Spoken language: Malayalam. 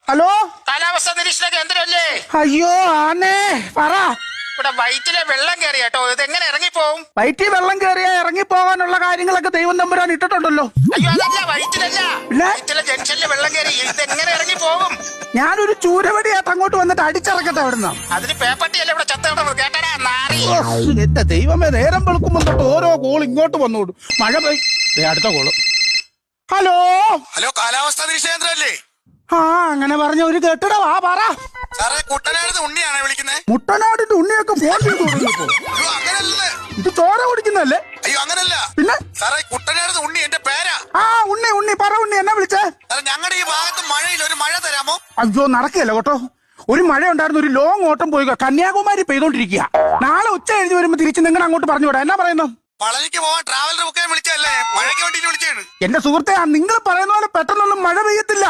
ഹലോ, കാലാവസ്ഥ നിരീക്ഷണ കേന്ദ്രമല്ലേ? അയ്യോ ആന്നേ, പറ. ഇവിടെ വയറ്റിലെ വെള്ളം കയറി കേട്ടോ. ഇത് എങ്ങനെ ഇറങ്ങിപ്പോവും? വയറ്റിൽ വെള്ളം കയറിയാ ഇറങ്ങി പോകാനുള്ള കാര്യങ്ങളൊക്കെ ദൈവം തമ്പുരാൻ ഇട്ടിട്ടുണ്ടല്ലോ. അയ്യോ അതല്ല, വയറ്റിലല്ല, പിന്നെ? വയറ്റിലെ ജംഗ്ഷനിൽ വെള്ളം കയറി. ഇത് എങ്ങനെ ഇറങ്ങിപ്പോകും? ഞാനൊരു ചൂരവടിയായിട്ട് അങ്ങോട്ട് വന്നിട്ട് അടിച്ചിറക്കട്ടെ അവിടുന്ന്. അതിന് പേപ്പട്ടിയല്ലേ ഇവിടെ ചത്ത കിടന്നത്? കേട്ടടാ നാറി. എന്റെ ദൈവമേ, നേരം വെളുക്കുമ്പോൾ തൊട്ട് ഓരോ കോൾ ഇങ്ങോട്ട് വന്നോടും. മഴ പെയ്. അടുത്ത കോള്. ഹലോ ഹലോ, കാലാവസ്ഥാ നിരീക്ഷണ കേന്ദ്രമല്ലേ? ആ, അങ്ങനെ പറഞ്ഞ ഒരു കേട്ടിട. വാ, പറ. സാറേ, കുട്ടനാട് ഉണ്ണിയാണേ വിളിക്കുന്നത്. മുട്ടനാടിന്റെ ഉണ്ണിയൊക്കെ ഫോൺ ചെയ്ത് തുടങ്ങിയപ്പോ. അയ്യോ അങ്ങനല്ലേ, ഇത് ചോര കുടിക്കുന്നല്ലേ? അയ്യോ അങ്ങനല്ല. പിന്നെ സാറേ, കുട്ടനാട് ഉണ്ണി എന്റെ പേരാ. ആ, ഉണ്ണി പറ. ഉണ്ണി എന്നാ വിളിച്ചേ? സാറേ, ഞങ്ങളുടെ ഈ ഭാഗത്ത് മഴയില്ല, ഒരു മഴ തരാമോ? അയ്യോ, നടക്കുകയല്ല കേട്ടോ. ഒരു മഴ ഉണ്ടായിരുന്നു, ഒരു ലോങ് ഓട്ടം പോയി കന്യാകുമാരി പെയ്തോണ്ടിരിക്കുക. നാളെ ഉച്ച കഴിഞ്ഞ് വരുമ്പോ തിരിച്ച് നിങ്ങൾ അങ്ങോട്ട് പറഞ്ഞു വിടാം. എന്നാ പറയുന്നു? പളനിക്ക് പോവാൻ ട്രാവലർ ബുക്ക് ചെയ്യാൻ വിളിച്ചല്ലേ? മഴയ്ക്ക് വേണ്ടിട്ട് വിളിച്ചാണ്. എന്റെ സുഹൃത്തെ, നിങ്ങൾ പറയുന്ന പോലെ പെട്ടെന്നൊന്നും മഴ പെയ്യത്തില്ല.